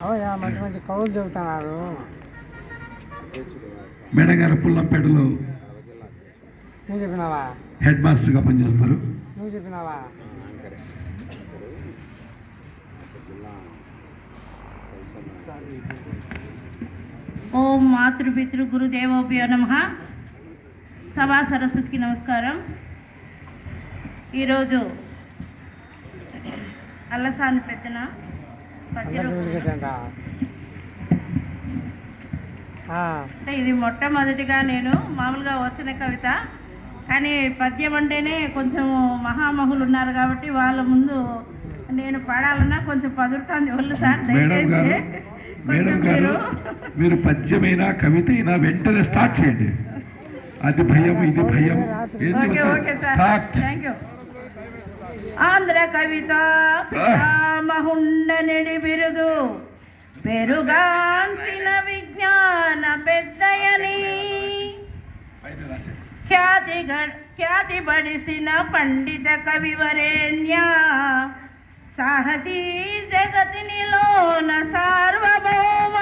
మంచి మంచి కవులు చెబుతున్నారు. మేడం గారు పుల్లంపేటలో నువ్వు చెప్పినావా? హెడ్ మాస్టర్గా పనిచేస్తారు. నువ్వు చెప్పినావా? ఓం మాతృపితృ గురుదేవోభ్యో నమః. సభా సరస్వతికి నమస్కారం. ఈరోజు అల్లసాని పెద్దన అంటే ఇది మొట్టమొదటిగా నేను మామూలుగా వచ్చిన కవిత, కానీ పద్యం అంటేనే కొంచెం మహామహులు ఉన్నారు కాబట్టి వాళ్ళ ముందు నేను పాడాలన్నా కొంచెం పదురుతుంది ఒళ్ళు సార్. దయచేసి మీరు పద్యమైనా కవిత అయినా వెంటనే స్టార్ట్ చేయండి. అది భయం ఇది భయం. Okay sir, thank you. Andhra కవిత పితామహుండనిడి బిరుదు పెరుగాంచిన విజ్ఞాన పెద్దయని ఖ్యాతి పడిసిన పండిత కవివరేణ్య సాహతీ జగతినిలోన సార్వభౌమ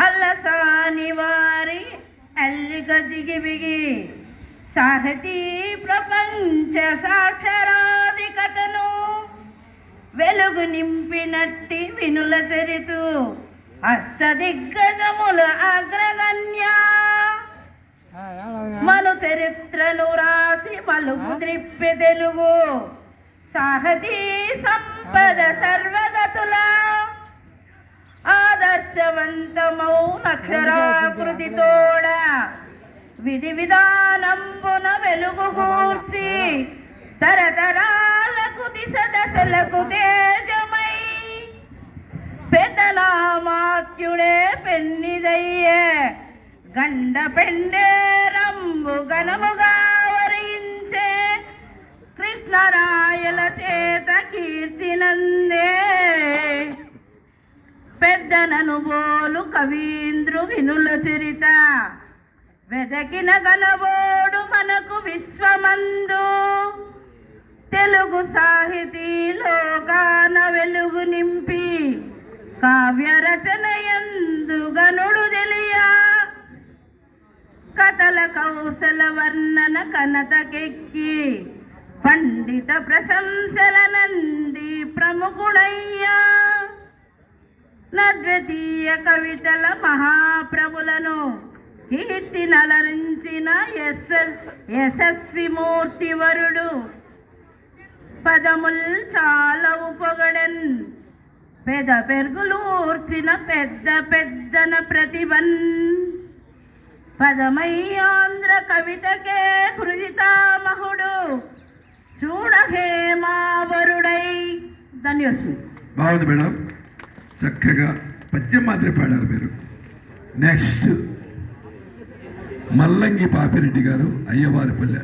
అల్లసాని వారి అల్లిక జిగిబిగి సాహతీ ప్రపంచ సాక్షరాధికతను వెలుగు నింపినట్టి వినుల చరితు అష్టదిగ్గజముల అగ్రగణ్య మను చరిత్రను రాసి మలుపు త్రిప్పి తెలుగు సాహతీ సంపద సర్వగతుల ఆదర్శవంతమౌ అక్షరాకృతితోడ విధి విధానంబున వెలుగు కూర్చి తరతరాలకు దిశ దశలకు తేజమై పెద్దనామాత్యుడే పెన్నిదయ్యే గండ పెండేరంబు గణముగా వరించే కృష్ణరాయల చేత కీర్తినందే పెద్దనను బోలు కవీంద్రు వినుల చరిత వెదకిన గలబోడు మనకు విశ్వమందు తెలుగు సాహితీలో గాన వెలుగు నింపి కావ్య రచనయందు గనుడు తెలియా కథల కౌశల వర్ణన కనతకెక్కి పండిత ప్రశంసల నంది ప్రముఖుడయ్యా నద్వితీయ కవితల మహాప్రభులను కీర్తి నలరించిన యశస్వి మూర్తివరుడు పదముల్ చాలా ఉపగడన్ పెద పెరుగులూర్చిన పెద్ద పెద్దన ప్రతిభన్ పదమై ఆంధ్ర కవితకే కృజితామహుడు చూడహేమావరుడై. ధన్యవాదాలు. బాగుంది మేడం, చక్కగా పద్యం మాత్రమే పాడారు మీరు. నెక్స్ట్ మల్లంగి పాపిరెడ్డి గారు, అయ్యవారిపల్లె.